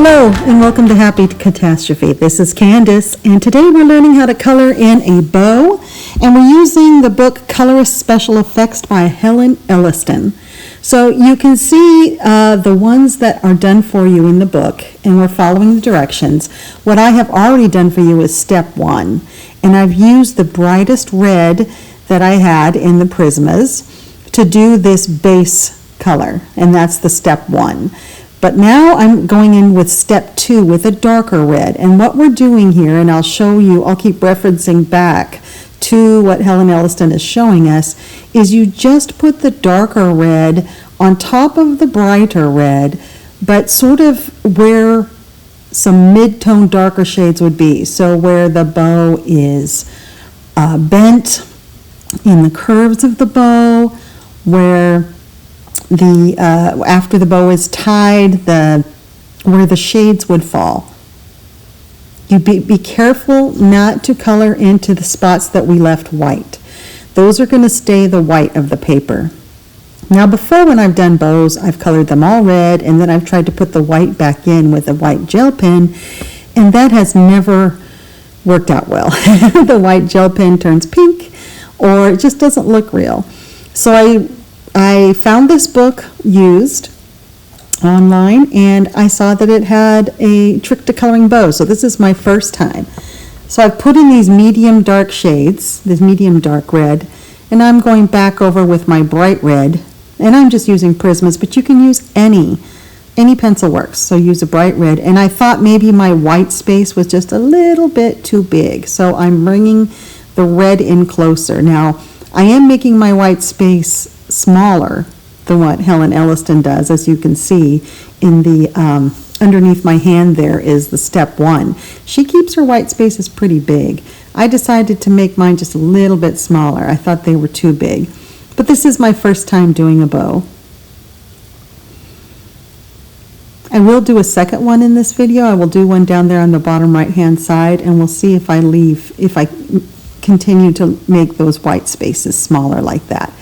Hello and welcome to Happy Catastrophe. This is Candice and today we're learning how to color in a bow and we're using the book Colorist Special Effects by Helen Elliston. So you can see the ones that are done for you in the book and we're following the directions. What I have already done for you is step 1 and I've used the brightest red that I had in the Prismas to do this base color, and that's the step 1. But now I'm going in with step 2 with a darker red. And what we're doing here, and I'll show you, I'll keep referencing back to what Helen Elliston is showing us, is you just put the darker red on top of the brighter red, but sort of where some mid-tone darker shades would be. So where the bow is bent, in the curves of the bow, where the after the bow is tied, where the shades would fall. You be careful not to color into the spots that we left white. Those are going to stay the white of the paper. Now before, when I've done bows, I've colored them all red and then I've tried to put the white back in with a white gel pen, and that has never worked out well. The white gel pen turns pink or it just doesn't look real. So I found this book used online and I saw that it had a trick to coloring bows. So this is my first time. So I've put in these medium dark shades, this medium dark red, and I'm going back over with my bright red, and I'm just using Prismas, but you can use any pencil works. So use a bright red, and I thought maybe my white space was just a little bit too big. So I'm bringing the red in closer. Now I am making my white space smaller than what Helen Elliston does. As you can see in the underneath my hand there is the step 1. She keeps her white spaces pretty big. I decided to make mine just a little bit smaller. I thought they were too big. But this is my first time doing a bow. I will do a second one in this video. I will do one down there on the bottom right hand side, and we'll see if I continue to make those white spaces smaller like that.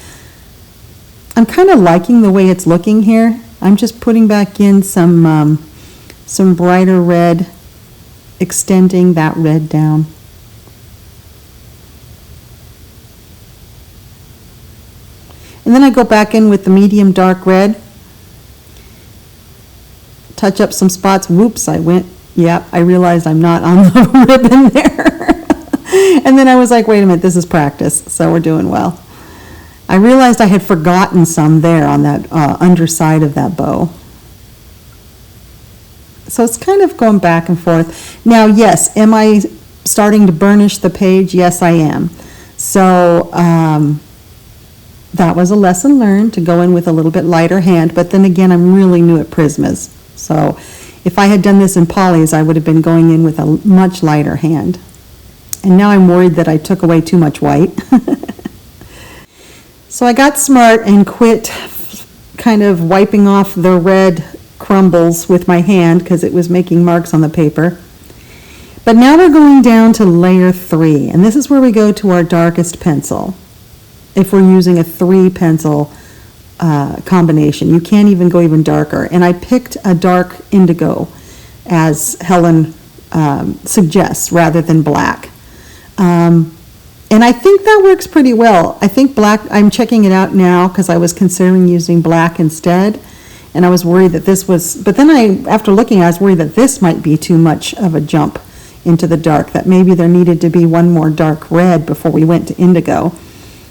I'm kind of liking the way it's looking here. I'm just putting back in some brighter red, extending that red down. And then I go back in with the medium dark red, touch up some spots. Whoops, I realized I'm not on the ribbon there. And then I was like, wait a minute, this is practice, so we're doing well. I realized I had forgotten some there on that underside of that bow. So it's kind of going back and forth. Now, yes, am I starting to burnish the page? Yes, I am. So that was a lesson learned, to go in with a little bit lighter hand, but then again, I'm really new at Prismas. So if I had done this in polys, I would have been going in with a much lighter hand. And now I'm worried that I took away too much white. So I got smart and quit kind of wiping off the red crumbles with my hand because it was making marks on the paper. But now we're going down to layer 3, and this is where we go to our darkest pencil. If we're using a 3 pencil combination, you can't even go even darker. And I picked a dark indigo, as Helen suggests, rather than black. And I think that works pretty well. I think black, I'm checking it out now because I was considering using black instead. And I was worried that this was, but then after looking, I was worried that this might be too much of a jump into the dark, that maybe there needed to be one more dark red before we went to indigo.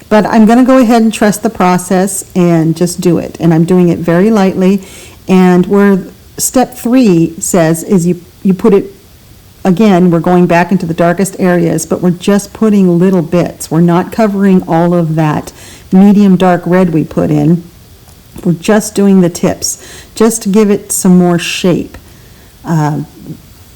But I'm going to go ahead and trust the process and just do it. And I'm doing it very lightly. And where step 3 says is you put it, again, we're going back into the darkest areas, but we're just putting little bits. We're not covering all of that medium dark red we put in. We're just doing the tips, just to give it some more shape.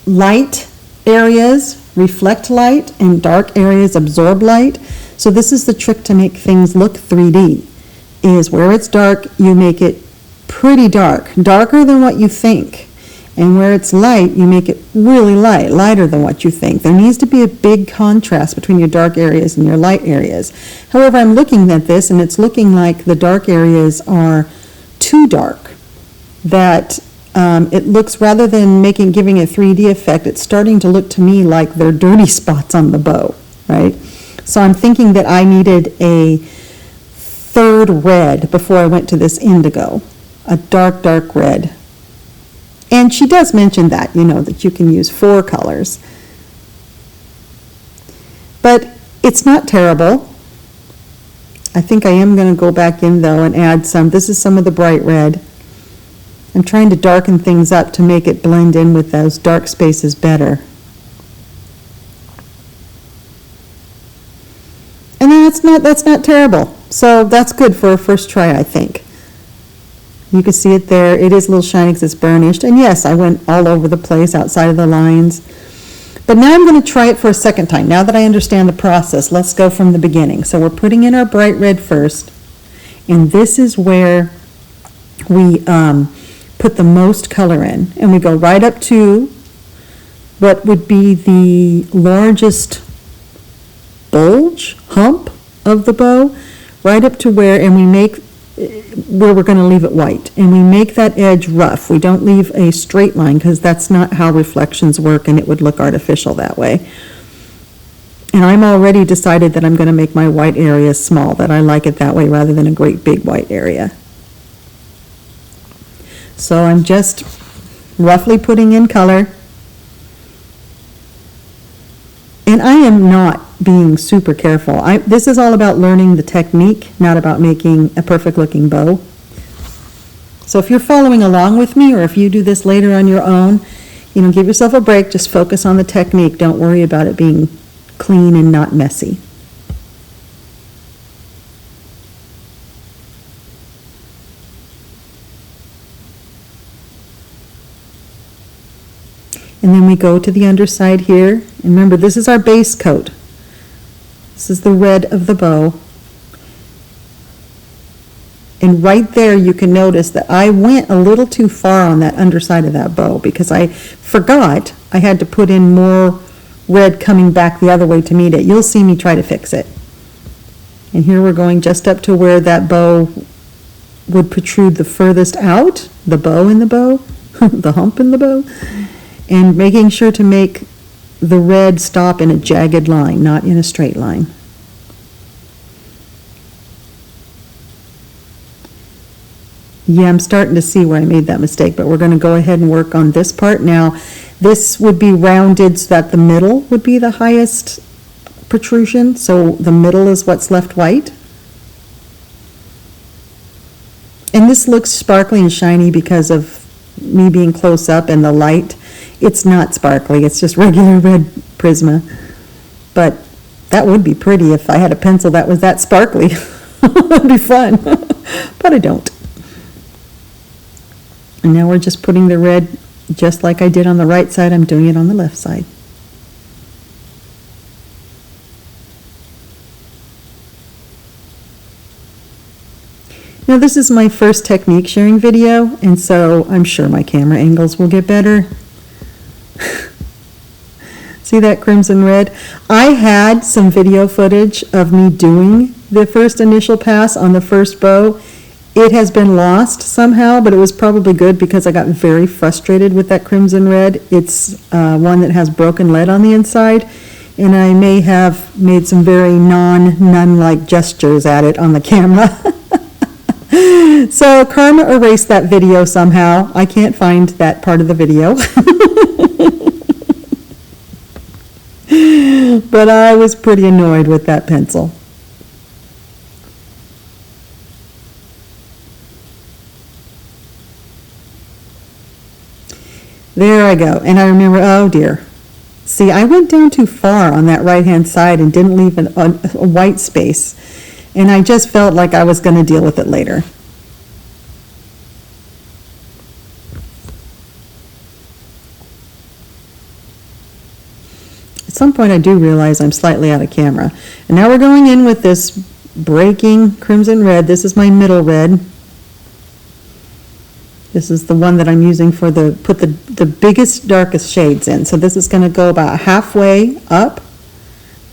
Light areas reflect light, and dark areas absorb light. So this is the trick to make things look 3D, is where it's dark, you make it pretty dark, darker than what you think. And where it's light, you make it really light, lighter than what you think. There needs to be a big contrast between your dark areas and your light areas. However, I'm looking at this and it's looking like the dark areas are too dark, that it looks, rather than giving a 3D effect, it's starting to look to me like they're dirty spots on the bow, right? So I'm thinking that I needed a third red before I went to this indigo, a dark, dark red. And she does mention that, that you can use 4 colors. But it's not terrible. I think I am going to go back in, though, and add some. This is some of the bright red. I'm trying to darken things up to make it blend in with those dark spaces better. And that's not terrible. So that's good for a first try, I think. You can see it there. It is a little shiny because it's burnished. And yes, I went all over the place outside of the lines. But now I'm going to try it for a second time. Now that I understand the process, let's go from the beginning. So we're putting in our bright red first. And this is where we put the most color in. And we go right up to what would be the largest bulge, hump of the bow, right up to where, and we make where we're going to leave it white, and we make that edge rough. We don't leave a straight line because that's not how reflections work, and it would look artificial that way. And I'm already decided that I'm going to make my white area small, that I like it that way rather than a great big white area. So I'm just roughly putting in color. And I am not being super careful. This is all about learning the technique, not about making a perfect looking bow. So if you're following along with me, or if you do this later on your own, give yourself a break, just focus on the technique. Don't worry about it being clean and not messy. And then we go to the underside here. And remember, this is our base coat. This is the red of the bow. And right there you can notice that I went a little too far on that underside of that bow because I forgot I had to put in more red coming back the other way to meet it. You'll see me try to fix it. And here we're going just up to where that bow would protrude the furthest out, the bow in the bow, the hump in the bow, and making sure to make the red stop in a jagged line, not in a straight line. Yeah, I'm starting to see where I made that mistake, but we're going to go ahead and work on this part now. This would be rounded so that the middle would be the highest protrusion, so the middle is what's left white. And this looks sparkly and shiny because of me being close up and the light. It's not sparkly, it's just regular red Prisma. But that would be pretty if I had a pencil that was that sparkly. That'd be fun, but I don't. And now we're just putting the red, just like I did on the right side, I'm doing it on the left side. Now this is my first technique sharing video, and so I'm sure my camera angles will get better. See that crimson red? I had some video footage of me doing the first initial pass on the first bow. It has been lost somehow, but it was probably good because I got very frustrated with that crimson red. It's one that has broken lead on the inside, and I may have made some very nun-like gestures at it on the camera. So Karma erased that video somehow. I can't find that part of the video. But I was pretty annoyed with that pencil. There I go. And I remember, oh dear. See, I went down too far on that right-hand side and didn't leave a white space. And I just felt like I was going to deal with it later. At some point I do realize I'm slightly out of camera. And now we're going in with this breaking crimson red. This is my middle red. This is the one that I'm using for put the biggest, darkest shades in. So this is going to go about halfway up.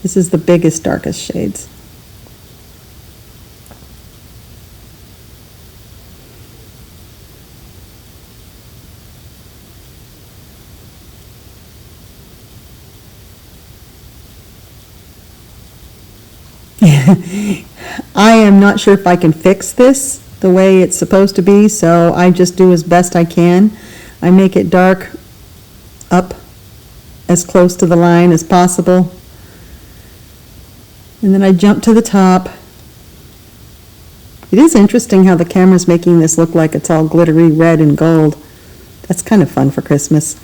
This is the biggest, darkest shades. I am not sure if I can fix this the way it's supposed to be, so I just do as best I can. I make it dark up as close to the line as possible. And then I jump to the top. It is interesting how the camera's making this look like it's all glittery red and gold. That's kind of fun for Christmas.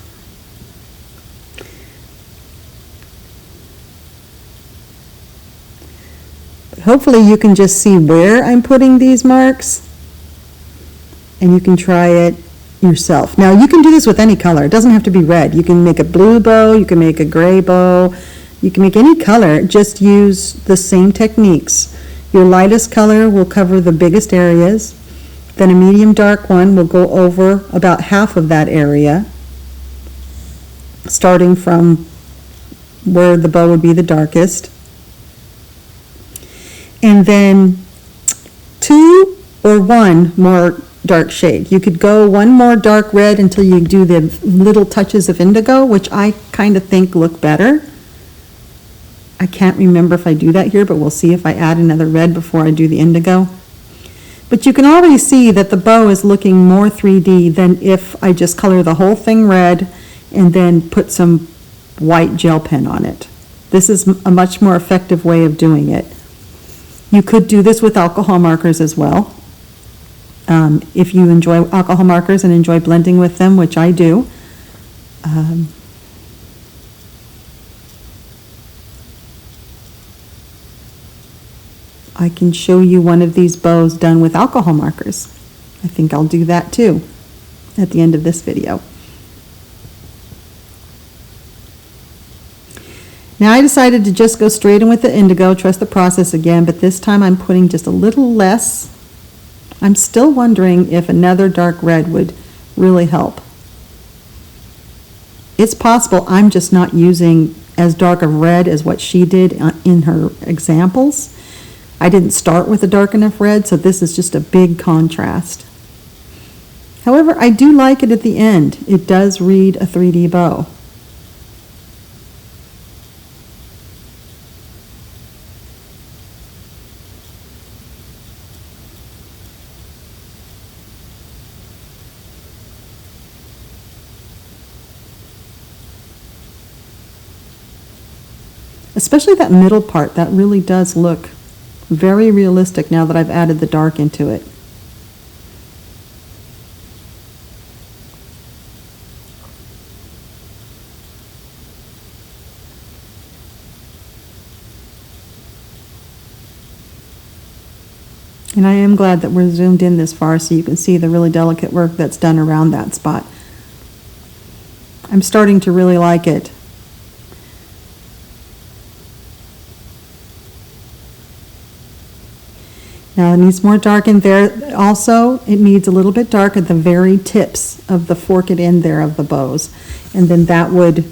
But hopefully you can just see where I'm putting these marks, and you can try it yourself. Now you can do this with any color. It doesn't have to be red. You can make a blue bow, you can make a gray bow, you can make any color. Just use the same techniques. Your lightest color will cover the biggest areas, then a medium dark one will go over about half of that area, starting from where the bow would be the darkest. And then 2 or 1 more dark shade. You could go 1 more dark red until you do the little touches of indigo, which I kind of think look better. I can't remember if I do that here, but we'll see if I add another red before I do the indigo. But you can already see that the bow is looking more 3D than if I just color the whole thing red and then put some white gel pen on it. This is a much more effective way of doing it. You could do this with alcohol markers as well. If you enjoy alcohol markers and enjoy blending with them, which I do. I can show you one of these bows done with alcohol markers. I think I'll do that too at the end of this video. Now I decided to just go straight in with the indigo, trust the process again, but this time I'm putting just a little less. I'm still wondering if another dark red would really help. It's possible I'm just not using as dark a red as what she did in her examples. I didn't start with a dark enough red, so this is just a big contrast. However, I do like it at the end. It does read a 3D bow. Especially that middle part, that really does look very realistic now that I've added the dark into it. And I am glad that we're zoomed in this far so you can see the really delicate work that's done around that spot. I'm starting to really like it. Now it needs more dark in there. Also, it needs a little bit dark at the very tips of the forked end there of the bows. And then that would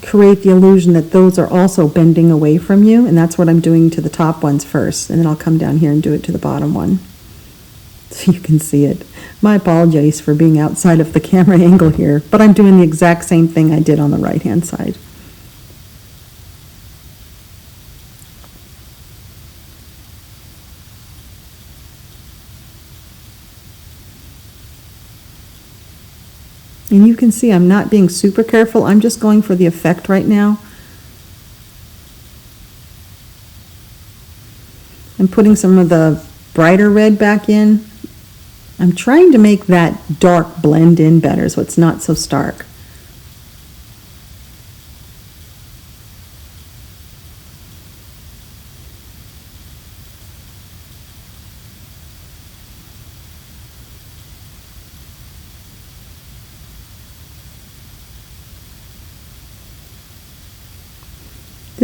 create the illusion that those are also bending away from you. And that's what I'm doing to the top ones first. And then I'll come down here and do it to the bottom one, so you can see it. My apologies for being outside of the camera angle here, but I'm doing the exact same thing I did on the right-hand side. And you can see I'm not being super careful. I'm just going for the effect right now. I'm putting some of the brighter red back in. I'm trying to make that dark blend in better so it's not so stark.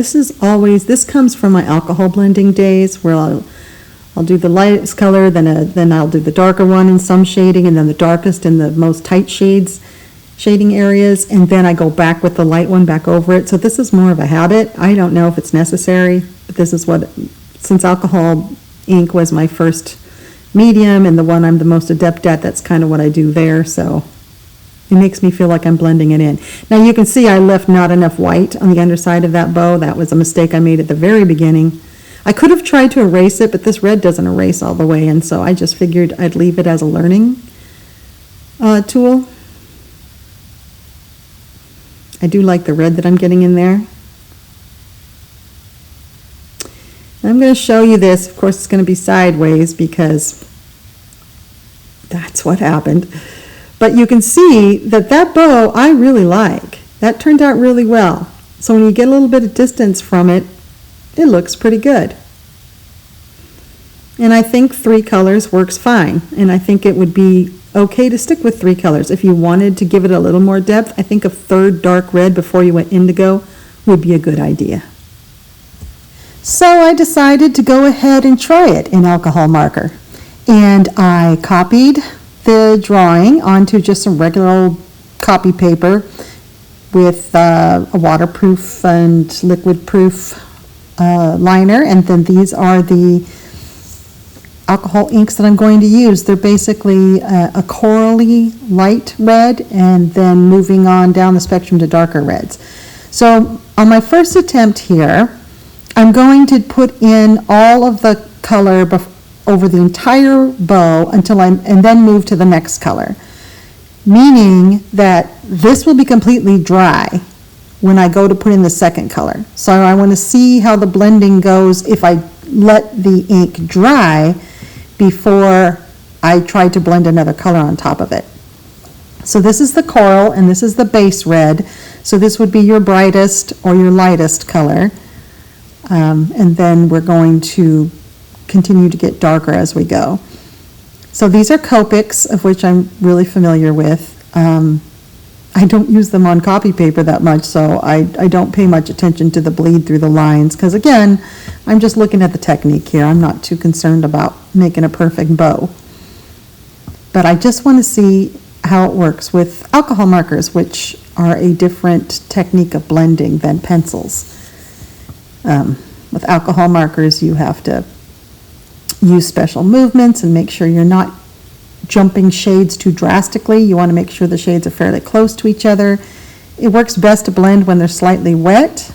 This comes from my alcohol blending days where I'll do the lightest color, then I'll do the darker one in some shading, and then the darkest in the most tight shading areas, and then I go back with the light one back over it. So this is more of a habit. I don't know if it's necessary, but this is what, since alcohol ink was my first medium and the one I'm the most adept at, that's kind of what I do there. So it makes me feel like I'm blending it in. Now you can see I left not enough white on the underside of that bow. That was a mistake I made at the very beginning. I could have tried to erase it, but this red doesn't erase all the way, and so I just figured I'd leave it as a learning tool. I do like the red that I'm getting in there. I'm going to show you this. Of course, it's going to be sideways because that's what happened. But you can see that that bow I really like. That turned out really well. So when you get a little bit of distance from it, it looks pretty good. And I think 3 colors works fine. And I think it would be okay to stick with 3 colors. If you wanted to give it a little more depth, I think a third dark red before you went indigo would be a good idea. So I decided to go ahead and try it in alcohol marker. And I copied the drawing onto just some regular old copy paper with a waterproof and liquid-proof liner. And then these are the alcohol inks that I'm going to use. They're basically a corally light red and then moving on down the spectrum to darker reds. So on my first attempt here, I'm going to put in all of the color over the entire bow and then move to the next color. Meaning that this will be completely dry when I go to put in the second color. So I want to see how the blending goes if I let the ink dry before I try to blend another color on top of it. So this is the coral and this is the base red. So this would be your brightest or your lightest color. And then we're going to continue to get darker as we go. So these are Copics, of which I'm really familiar with. I don't use them on copy paper that much, so I don't pay much attention to the bleed through the lines, because again, I'm just looking at the technique here. I'm not too concerned about making a perfect bow. But I just want to see how it works with alcohol markers, which are a different technique of blending than pencils. With alcohol markers, you have to use special movements and make sure you're not jumping shades too drastically. You want to make sure the shades are fairly close to each other. It works best to blend when they're slightly wet,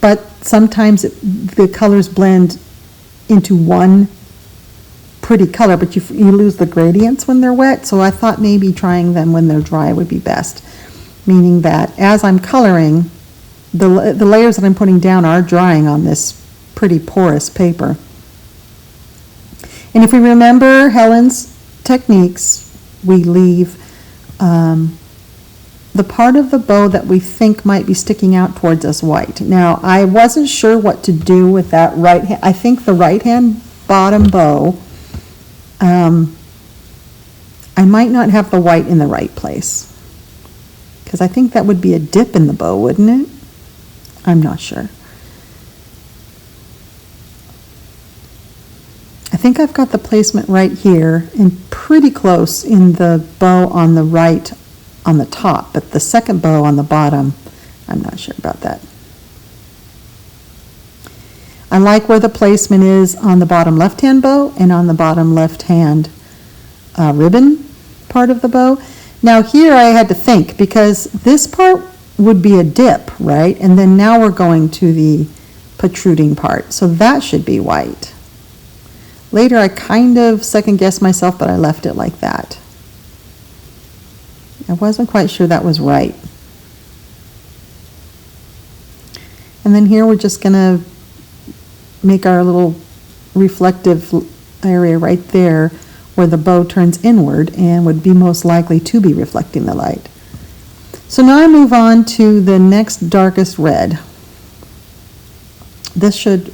but sometimes the colors blend into one pretty color, but you lose the gradients when they're wet, so I thought maybe trying them when they're dry would be best, meaning that as I'm coloring, the layers that I'm putting down are drying on this pretty porous paper. And if we remember Helen's techniques, we leave the part of the bow that we think might be sticking out towards us white. Now, I wasn't sure what to do with that right hand. I think the right hand bottom bow, I might not have the white in the right place, because I think that would be a dip in the bow, wouldn't it? I'm not sure. I think I've got the placement right here and pretty close in the bow on the right on the top, but the second bow on the bottom, I'm not sure about that. I like where the placement is on the bottom left-hand bow and on the bottom left-hand ribbon part of the bow. Now here I had to think, because this part would be a dip, right? And then now we're going to the protruding part, so that should be white. Later I kind of second-guessed myself, but I left it like that. I wasn't quite sure that was right. And then here we're just going to make our little reflective area right there where the bow turns inward and would be most likely to be reflecting the light. So now I move on to the next darkest red. This should,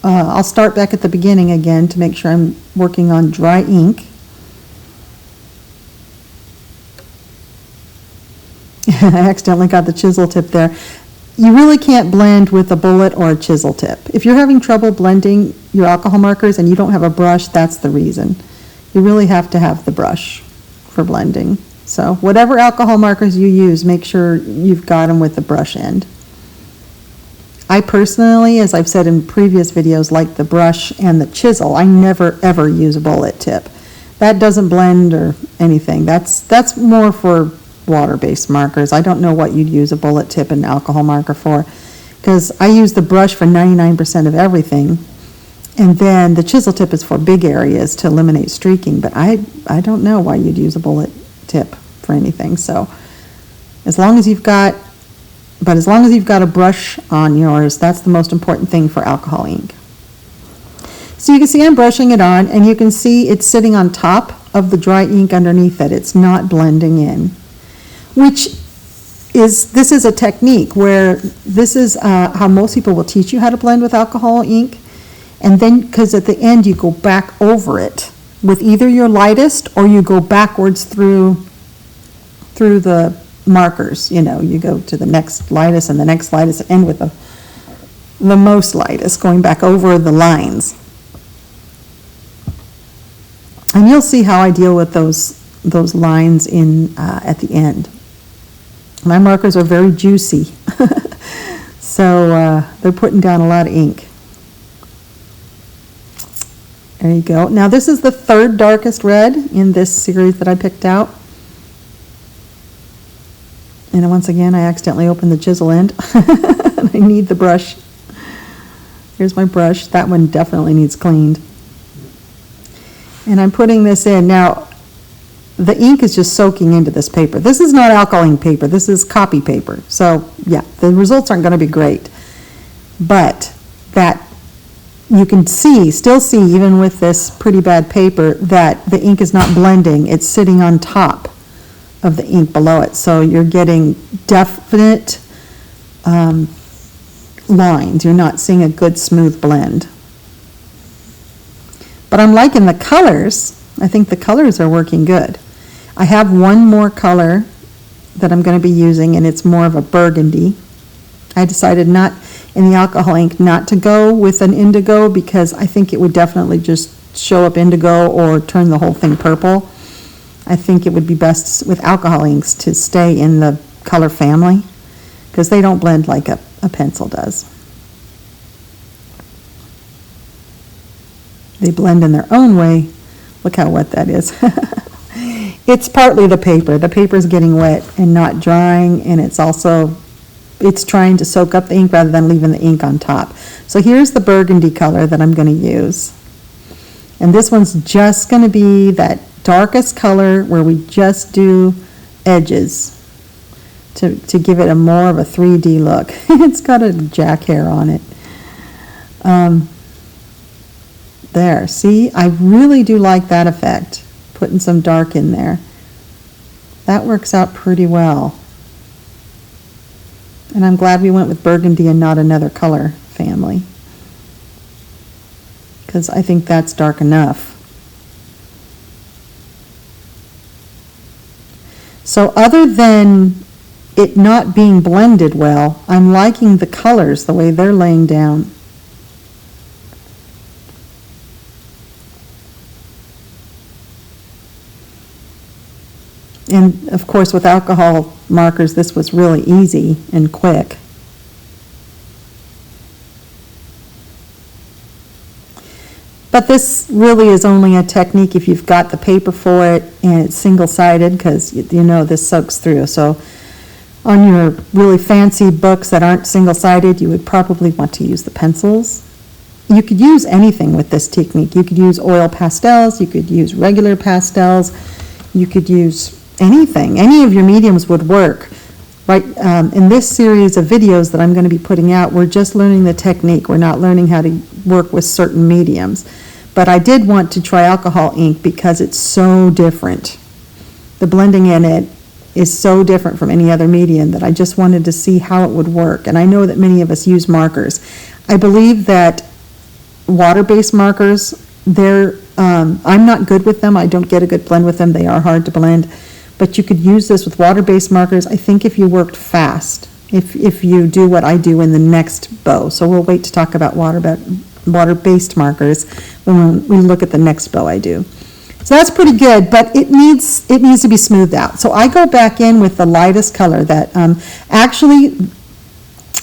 I'll start back at the beginning again to make sure I'm working on dry ink. I accidentally got the chisel tip there. You really can't blend with a bullet or a chisel tip. If you're having trouble blending your alcohol markers and you don't have a brush, that's the reason. You really have to have the brush for blending. So whatever alcohol markers you use, make sure you've got them with the brush end. I personally, as I've said in previous videos, like the brush and the chisel. I never ever use a bullet tip. That doesn't blend or anything. That's more for water-based markers. I don't know what you'd use a bullet tip and alcohol marker for. because I use the brush for 99% of everything. And then the chisel tip is for big areas to eliminate streaking, but I don't know why you'd use a bullet tip for anything. So as long as you've got a brush on yours, that's the most important thing for alcohol ink. So you can see I'm brushing it on, and you can see it's sitting on top of the dry ink underneath it. It's not blending in, this is a technique where this is how most people will teach you how to blend with alcohol ink. And then, because at the end you go back over it with either your lightest, or you go backwards through the markers. You know, you go to the next lightest and the next lightest, and end with the most lightest, going back over the lines. And you'll see how I deal with those lines at the end. My markers are very juicy, so they're putting down a lot of ink. There you go. Now this is the third darkest red in this series that I picked out. And once again, I accidentally opened the chisel end. I need the brush. Here's my brush. That one definitely needs cleaned. And I'm putting this in. Now, the ink is just soaking into this paper. This is not alcohol ink paper. This is copy paper. So, yeah, the results aren't going to be great. But that you can still see, even with this pretty bad paper, that the ink is not blending. It's sitting on top of the ink below it. So you're getting definite lines. You're not seeing a good smooth blend. But I'm liking the colors. I think the colors are working good. I have one more color that I'm going to be using, and it's more of a burgundy. I decided not in the alcohol ink not to go with an indigo, because I think it would definitely just show up indigo or turn the whole thing purple. I think it would be best with alcohol inks to stay in the color family, because they don't blend like a pencil does. They blend in their own way. Look how wet that is. It's partly the paper. The paper is getting wet and not drying, and it's trying to soak up the ink rather than leaving the ink on top. So here's the burgundy color that I'm going to use. And this one's just going to be that darkest color where we just do edges to give it a more of a 3D look. It's got a jack hair on it. There, see, I really do like that effect, putting some dark in there. That works out pretty well. And I'm glad we went with burgundy and not another color family, because I think that's dark enough. So other than it not being blended well, I'm liking the colors, the way they're laying down. And of course, with alcohol markers, this was really easy and quick. But this really is only a technique if you've got the paper for it and it's single-sided, because you know this soaks through. So on your really fancy books that aren't single-sided, you would probably want to use the pencils. You could use anything with this technique. You could use oil pastels, you could use regular pastels, you could use anything. Any of your mediums would work. Right, in this series of videos that I'm going to be putting out, we're just learning the technique. We're not learning how to work with certain mediums. But I did want to try alcohol ink because it's so different. The blending in it is so different from any other medium that I just wanted to see how it would work. And I know that many of us use markers. I believe that water-based markers, I'm not good with them. I don't get a good blend with them. They are hard to blend. But you could use this with water-based markers, I think, if you worked fast, if you do what I do in the next bow. So we'll wait to talk about water-based markers when we look at the next bow I do. So that's pretty good, but it needs to be smoothed out. So I go back in with the lightest color that, actually,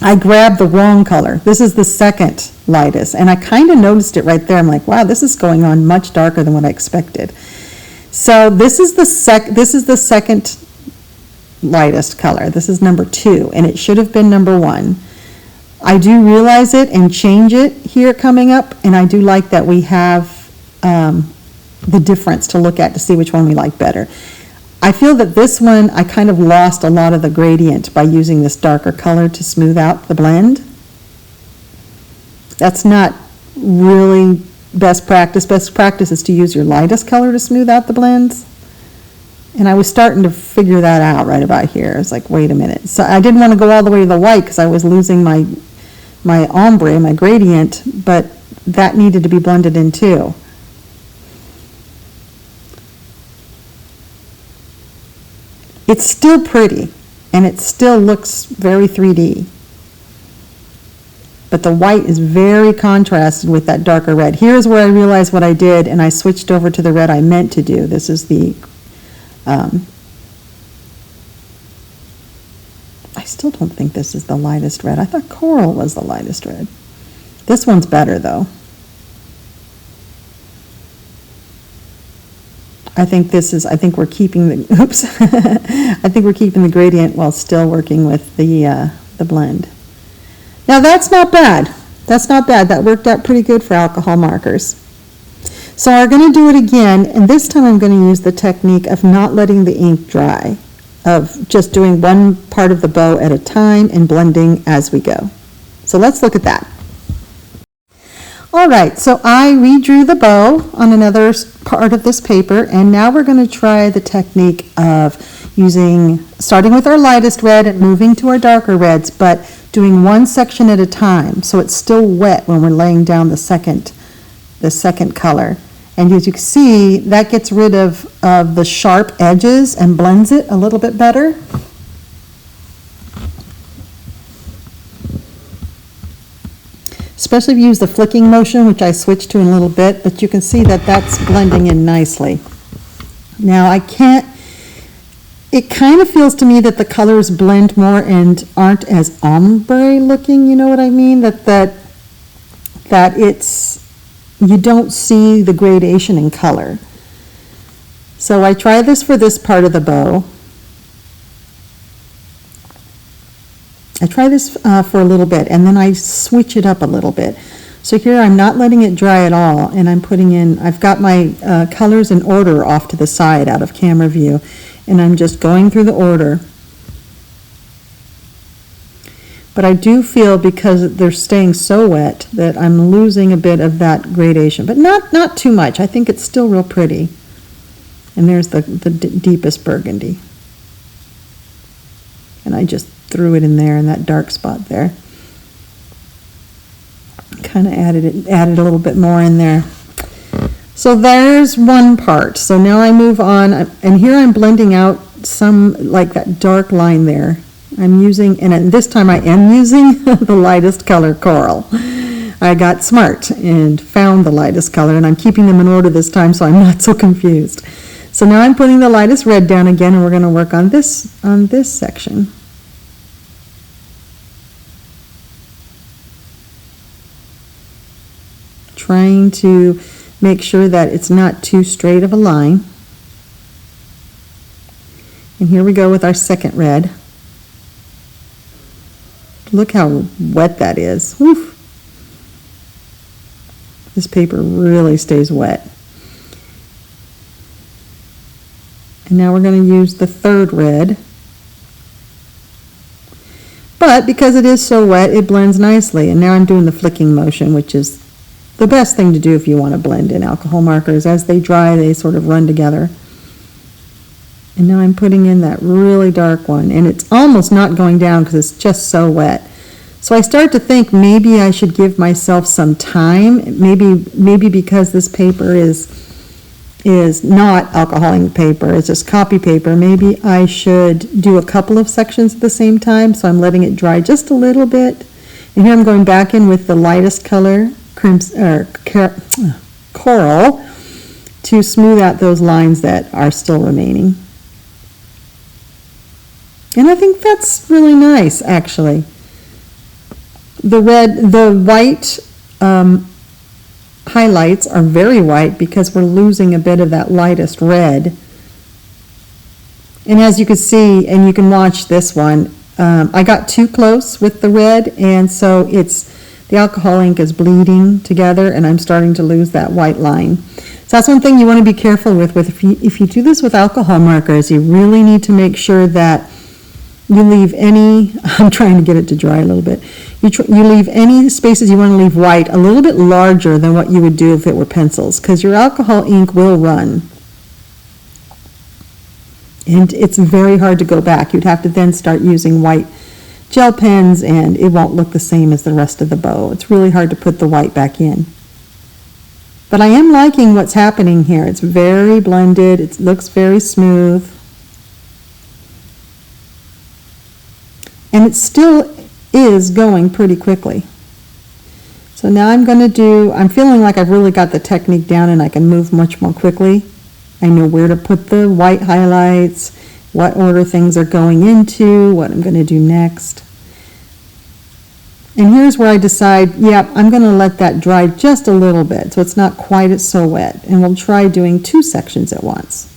I grabbed the wrong color. This is the second lightest, and I kind of noticed it right there. I'm like, wow, this is going on much darker than what I expected. So this is the second lightest color. This is number 2, and it should have been number 1. I do realize it and change it here coming up, and I do like that we have the difference to look at to see which one we like better. I feel that this one, I kind of lost a lot of the gradient by using this darker color to smooth out the blend. That's not really best practice. Best practice is to use your lightest color to smooth out the blends. And I was starting to figure that out right about here. It's like, wait a minute. So I didn't want to go all the way to the white because I was losing my ombre, my gradient, but that needed to be blended in too. It's still pretty, and it still looks very 3D. But the white is very contrasted with that darker red. Here's where I realized what I did, and I switched over to the red I meant to do. This is the, I still don't think this is the lightest red. I thought coral was the lightest red. This one's better though. I think we're keeping the, oops, I think we're keeping the gradient while still working with the blend. Now that's not bad. That's not bad. That worked out pretty good for alcohol markers. So I'm going to do it again, and this time I'm going to use the technique of not letting the ink dry, of just doing one part of the bow at a time and blending as we go. So let's look at that. All right, so I redrew the bow on another part of this paper, and now we're going to try the technique of starting with our lightest red and moving to our darker reds, but doing one section at a time, so it's still wet when we're laying down the second color. And as you can see, that gets rid of the sharp edges and blends it a little bit better. Especially if you use the flicking motion, which I switched to in a little bit, but you can see that that's blending in nicely. Now it kind of feels to me that the colors blend more and aren't as ombre looking, you know what I mean? That you don't see the gradation in color. So I try this for this part of the bow. I try this for a little bit, and then I switch it up a little bit. So here I'm not letting it dry at all, and I've got my colors in order off to the side out of camera view, and I'm just going through the order. But I do feel, because they're staying so wet, that I'm losing a bit of that gradation, but not too much. I think it's still real pretty. And there's the deepest burgundy. And I just threw it in there in that dark spot there. Kind of added a little bit more in there. So there's one part. So now I move on, and here I'm blending out some, like that dark line there. I'm using, and this time I am using the lightest color, coral. I got smart and found the lightest color, and I'm keeping them in order this time so I'm not so confused. So now I'm putting the lightest red down again, and we're going to work on this section. Trying to make sure that it's not too straight of a line. And here we go with our second red. Look how wet that is. Oof. This paper really stays wet. And now we're going to use the third red. But because it is so wet, it blends nicely. And now I'm doing the flicking motion, which is the best thing to do if you want to blend in alcohol markers. As they dry, they sort of run together. And now I'm putting in that really dark one, and it's almost not going down because it's just so wet. So I start to think maybe I should give myself some time. Maybe because this paper is not alcohol ink paper, it's just copy paper, maybe I should do a couple of sections at the same time. So I'm letting it dry just a little bit. And here I'm going back in with the lightest color, coral, to smooth out those lines that are still remaining. And I think that's really nice, actually. The white highlights are very white because we're losing a bit of that lightest red. And as you can see, and you can watch this one, I got too close with the red, and so the alcohol ink is bleeding together, and I'm starting to lose that white line. So that's one thing you want to be careful with. If you do this with alcohol markers, you really need to make sure that you leave any, I'm trying to get it to dry a little bit, you leave any spaces you want to leave white a little bit larger than what you would do if it were pencils, because your alcohol ink will run. And it's very hard to go back. You'd have to then start using white gel pens, and it won't look the same as the rest of the bow. It's really hard to put the white back in. But I am liking what's happening here. It's very blended. It looks very smooth. And it still is going pretty quickly. So now I'm feeling like I've really got the technique down and I can move much more quickly. I know where to put the white highlights, what order things are going into, what I'm going to do next. And here's where I decide, I'm going to let that dry just a little bit so it's not quite so wet. And we'll try doing 2 sections at once.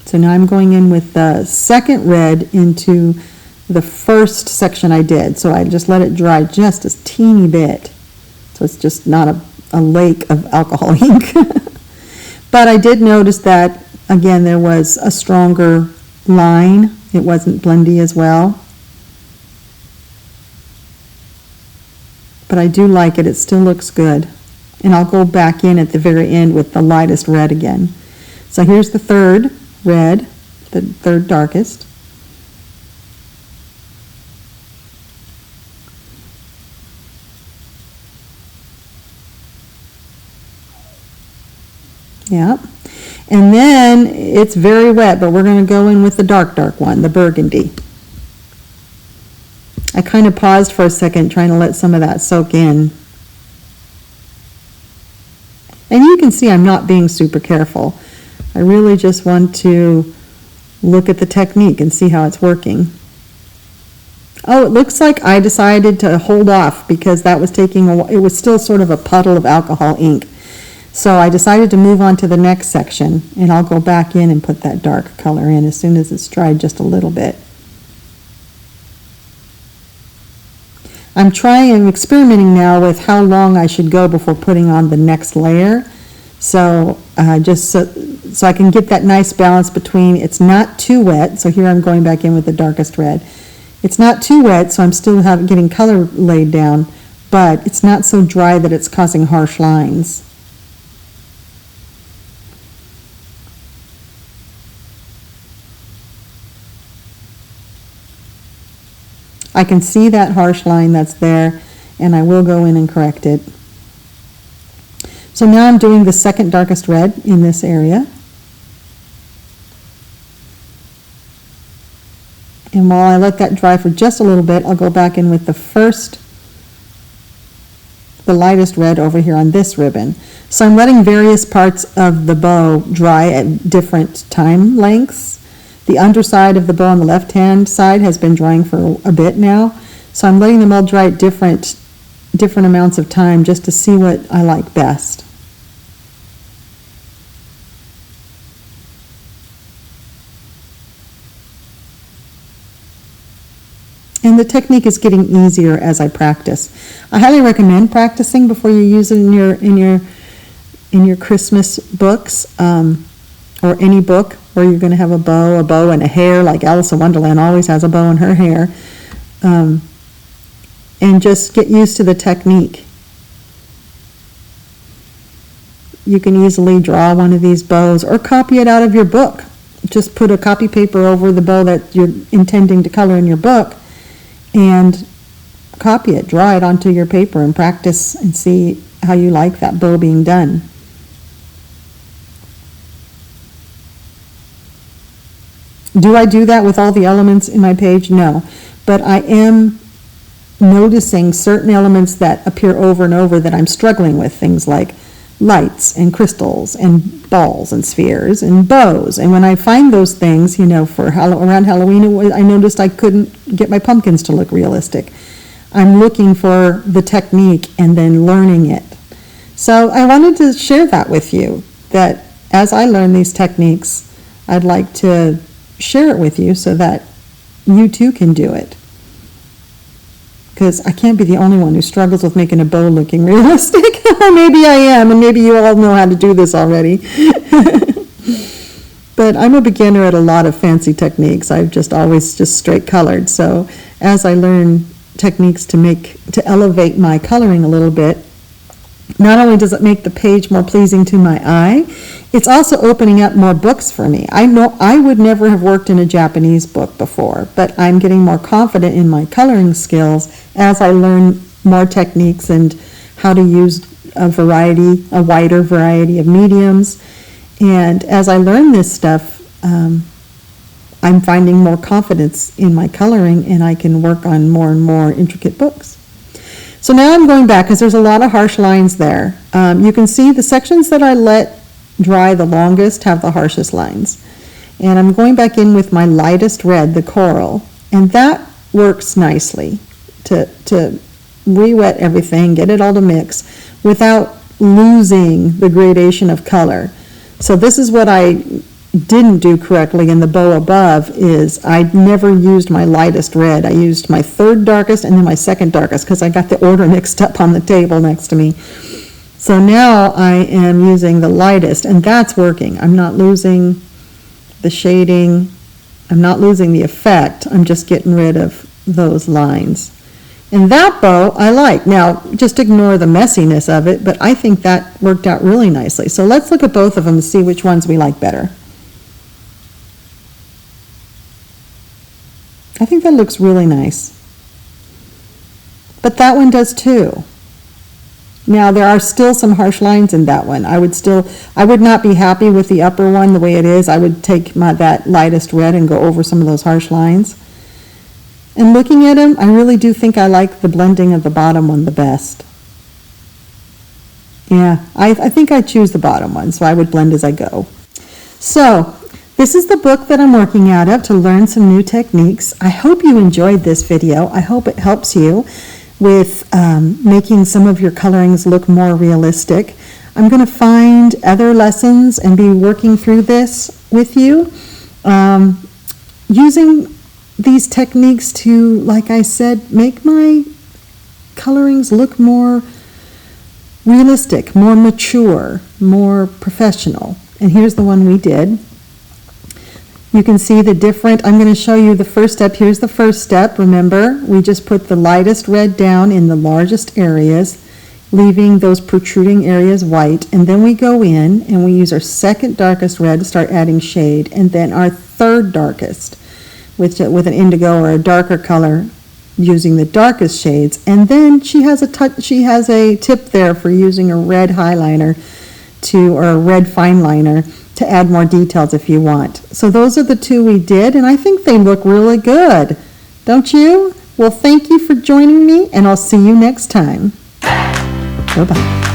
So now I'm going in with the second red into the first section I did. So I just let it dry just a teeny bit. So it's just not a lake of alcohol ink. But I did notice that, again, there was a stronger line. It wasn't blendy as well. But I do like it. It still looks good. And I'll go back in at the very end with the lightest red again. So here's the third red, the third darkest. Yeah, and then it's very wet, but we're going to go in with the dark one, the burgundy. I kind of paused for a second trying to let some of that soak in. And you can see I'm not being super careful. I really just want to look at the technique and see how it's working. Oh, it looks like I decided to hold off because that was it was still sort of a puddle of alcohol ink. So I decided to move on to the next section, and I'll go back in and put that dark color in as soon as it's dried just a little bit. I'm experimenting now with how long I should go before putting on the next layer. So so I can get that nice balance between it's not too wet. So here I'm going back in with the darkest red. It's not too wet, so I'm still getting color laid down, but it's not so dry that it's causing harsh lines. I can see that harsh line that's there, and I will go in and correct it. So now I'm doing the second darkest red in this area. And while I let that dry for just a little bit, I'll go back in with the lightest red over here on this ribbon. So I'm letting various parts of the bow dry at different time lengths. The underside of the bow on the left-hand side has been drying for a bit now, so I'm letting them all dry at different amounts of time just to see what I like best. And the technique is getting easier as I practice. I highly recommend practicing before you use it in your Christmas books, or any book where you're going to have a bow and a hair, like Alice in Wonderland always has a bow in her hair. And just get used to the technique. You can easily draw one of these bows or copy it out of your book. Just put a copy paper over the bow that you're intending to color in your book and copy it, draw it onto your paper and practice and see how you like that bow being done. Do I do that with all the elements in my page? No. But I am noticing certain elements that appear over and over that I'm struggling with, things like lights and crystals and balls and spheres and bows. And when I find those things, for around Halloween, I noticed I couldn't get my pumpkins to look realistic. I'm looking for the technique and then learning it. So I wanted to share that with you, that as I learn these techniques, I'd like to share it with you so that you too can do it. Because I can't be the only one who struggles with making a bow looking realistic. Or maybe I am, and maybe you all know how to do this already. But I'm a beginner at a lot of fancy techniques. I've just always just straight colored. So as I learn techniques to elevate my coloring a little bit, not only does it make the page more pleasing to my eye, it's also opening up more books for me. I know I would never have worked in a Japanese book before, but I'm getting more confident in my coloring skills as I learn more techniques and how to use a wider variety of mediums. And as I learn this stuff, I'm finding more confidence in my coloring, and I can work on more and more intricate books. So now I'm going back because there's a lot of harsh lines there. You can see the sections that I let dry the longest have the harshest lines. And I'm going back in with my lightest red, the coral, and that works nicely to re-wet everything, get it all to mix without losing the gradation of color. So this is what I didn't do correctly in the bow above, is I never used my lightest red. I used my third darkest and then my second darkest because I got the order mixed up on the table next to me. So now I am using the lightest, and that's working. I'm not losing the shading. I'm not losing the effect. I'm just getting rid of those lines. And that bow I like. Now, just ignore the messiness of it, but I think that worked out really nicely. So let's look at both of them and see which ones we like better. I think that looks really nice. But that one does too. Now, there are still some harsh lines in that one. I would not be happy with the upper one the way it is. I would take that lightest red and go over some of those harsh lines. And looking at them, I really do think I like the blending of the bottom one the best. Yeah, I think I choose the bottom one, so I would blend as I go. So, this is the book that I'm working out of to learn some new techniques. I hope you enjoyed this video. I hope it helps you with making some of your colorings look more realistic. I'm going to find other lessons and be working through this with you, using these techniques to, like I said, make my colorings look more realistic, more mature, more professional. And here's the one we did. You can see the different, I'm going to show you the first step. Here's the first step. Remember, we just put the lightest red down in the largest areas, leaving those protruding areas white. And then we go in and we use our second darkest red to start adding shade. And then our third darkest with an indigo or a darker color using the darkest shades. And then she has a tip there for using a red highliner or a red fine liner to add more details if you want. So those are the two we did, and I think they look really good. Don't you? Well, thank you for joining me, and I'll see you next time. Bye-bye.